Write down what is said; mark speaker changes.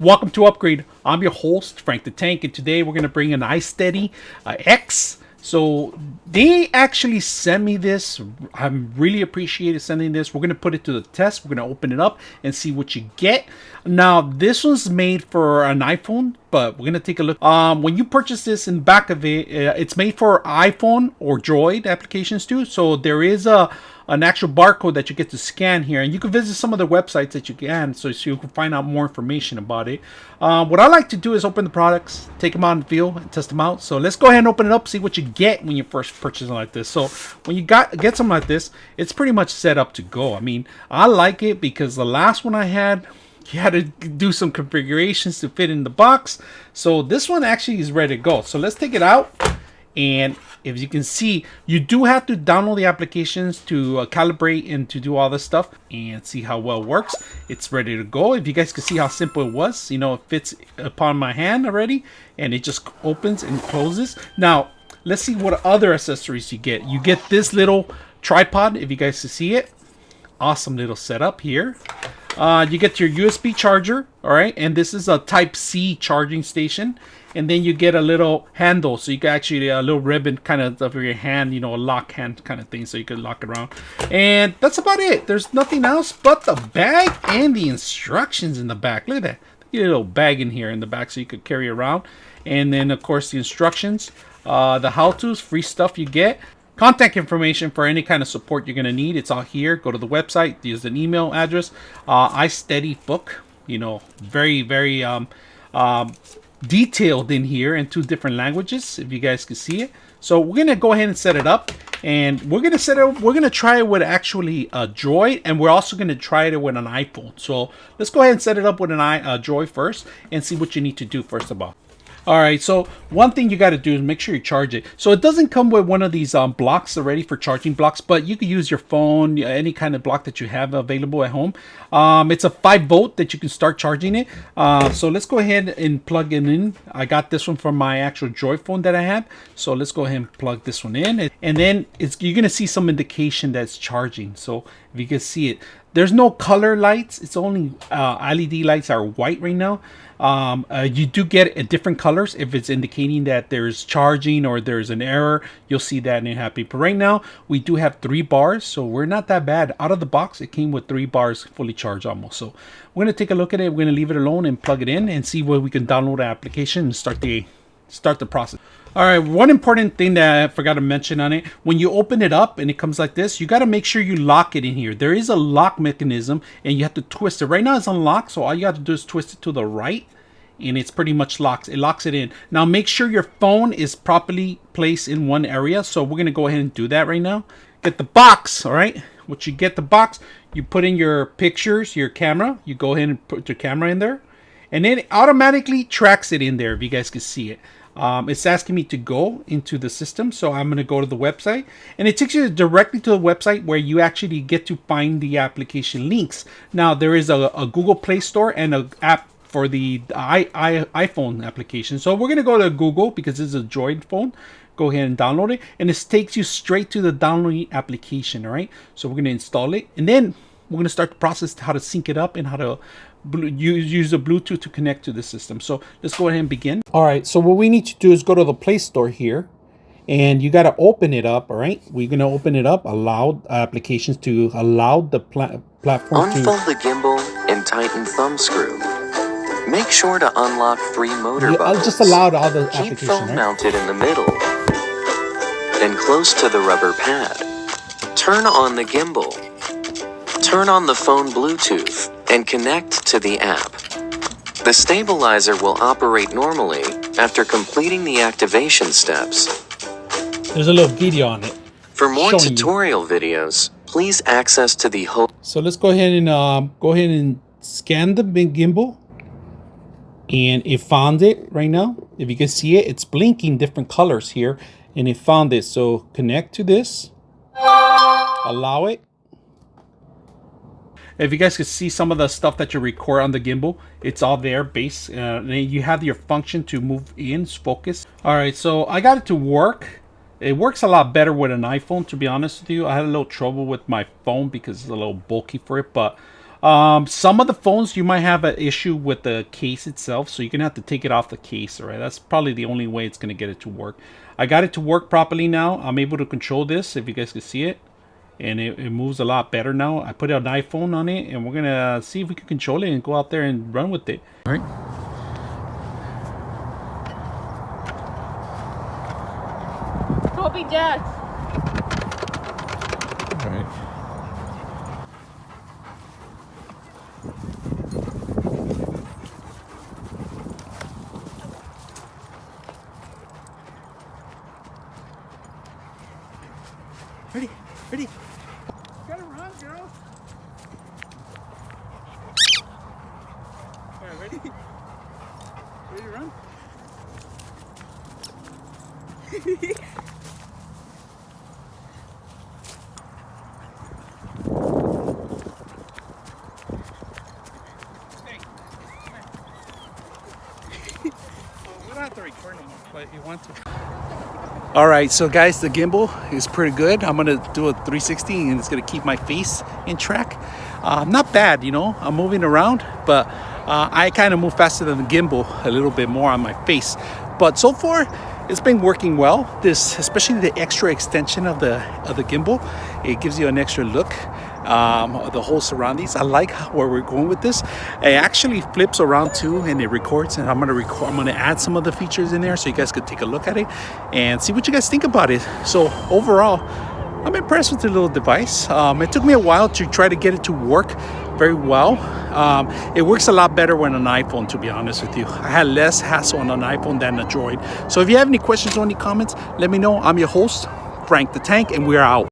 Speaker 1: Welcome to Upgrade. I'm your host, Frank the Tank, and today we're going to bring an iSteady X. So they actually sent me this. I really appreciated sending this. We're going to put it to the test. We're going to open it up and see what you get. Now, this was made for an iPhone, but we're going to take a look. When you purchase this, in the back of it, it's made for iPhone or Droid applications too. So there is an actual barcode that you get to scan here, and you can visit some of the websites that you can, so you can find out more information about it. What I like to do is open the products, take them out in the field, and test them out. So let's go ahead and open it up, see what you get when you first purchase something like this. So when you get something like this, it's pretty much set up to go. I mean, I like it because the last one I had, you had to do some configurations to fit in the box. So this one actually is ready to go. So let's take it out. And if you can see, you do have to download the applications to calibrate and to do all this stuff and see how well it works. It's ready to go. If you guys can see how simple it was, you know, it fits upon my hand already, and it just opens and closes. Now, let's see what other accessories you get. You get this little tripod, if you guys can see it. Awesome little setup here. You get your USB charger, all right, and this is a Type-C charging station. And then you get a little handle, so you can actually a little ribbon kind of over your hand, you know, a lock hand kind of thing, so you can lock it around. And that's about it. There's nothing else but the bag and the instructions in the back. Look at that. You get a little bag in here in the back, so you could carry around. And then of course the instructions, the how-tos, free stuff you get. Contact information for any kind of support you're going to need. It's all here. Go to the website. Use an email address. iSteady book. You know, very, very detailed in here in 2 different languages, if you guys can see it. So we're going to go ahead and set it up. And we're going to try it with actually a Droid. And we're also going to try it with an iPhone. So let's go ahead and set it up with an Droid first and see what you need to do first of all. All right, so one thing you got to do is make sure you charge it. So it doesn't come with one of these blocks already for charging blocks, but you can use your phone, any kind of block that you have available at home. It's a 5-volt that you can start charging it. So let's go ahead and plug it in. I got this one from my actual Droid phone that I have. So let's go ahead and plug this one in. And then you're going to see some indication that it's charging. So if you can see it, there's no color lights. It's only LED lights are white right now. You do get different colors if it's indicating that there's charging or there's an error. You'll see that and it happy. But right now we do have 3 bars, so we're not that bad. Out of the box, it came with 3 bars fully charged almost. So we're gonna take a look at it. We're gonna leave it alone and plug it in and see where we can download the application and start the process. All right, one important thing that I forgot to mention on it, when you open it up and it comes like this, you got to make sure you lock it in here. There is a lock mechanism and you have to twist it. Right now it's unlocked, so all you have to do is twist it to the right and it's pretty much locked. It locks it in. Now make sure your phone is properly placed in one area. So we're going to go ahead and do that right now. Get the box, all right? Once you get the box, you put in your pictures, your camera. You go ahead and put your camera in there. And then it automatically tracks it in there if you guys can see it. It's asking me to go into the system, so I'm going to go to the website, and it takes you directly to the website where you actually get to find the application links. Now there is a Google Play Store and an app for the iPhone application. So we're going to go to Google because this is a Droid phone. Go ahead and download it, and this takes you straight to the download application. All right, so we're going to install it, and then we're going to start the process how to sync it up and how to use the Bluetooth to connect to the system. So let's go ahead and begin. All right, so what we need to do is go to the Play Store here, and you got to open it up. All right, we're going to open it up, allow applications to allow the platform to
Speaker 2: unfold the gimbal and tighten thumb screw. Make sure to unlock 3 motor buttons.
Speaker 1: I'll just allow all the applications.
Speaker 2: Keep phone mounted in the middle and close to the rubber pad. Turn on the gimbal. Turn on the phone Bluetooth and connect to the app. The stabilizer will operate normally after completing the activation steps.
Speaker 1: There's a little video on it.
Speaker 2: For more tutorial videos, please access to the
Speaker 1: So let's go ahead and scan the big gimbal. And it found it right now. If you can see it, it's blinking different colors here, and it found it. So connect to this, allow it. If you guys can see some of the stuff that you record on the gimbal, it's all there base. And then you have your function to move in, focus. All right, so I got it to work. It works a lot better with an iPhone, to be honest with you. I had a little trouble with my phone because it's a little bulky for it, but Some of the phones you might have an issue with the case itself, so you're gonna have to take it off the case. All right, that's probably the only way it's gonna get it to work. I got it to work properly now. I'm able to control this, if you guys can see it, and it moves a lot better now. I put an iPhone on it, and we're gonna see if we can control it and go out there and run with it. All right.
Speaker 3: Copy, Jax.
Speaker 1: All right. Ready, ready. Gotta run, girl. All right, ready? Ready to run? We don't have to record no more, but if you want to. All right, so guys, the gimbal is pretty good. I'm gonna do a 360 and it's gonna keep my face in track. Not bad, you know, I'm moving around, but I kind of move faster than the gimbal a little bit more on my face. But so far, it's been working well. This, especially the extra extension of the gimbal, it gives you an extra look. The whole surroundings. I like where we're going with this. It actually flips around too, and it records. And I'm gonna add some of the features in there so you guys could take a look at it and see what you guys think about it. So overall, I'm impressed with the little device. It took me a while to try to get it to work very well. It works a lot better when an iPhone, to be honest with you. I had less hassle on an iPhone than a Droid. So if you have any questions or any comments, let me know. I'm your host, Frank the Tank, and we're out.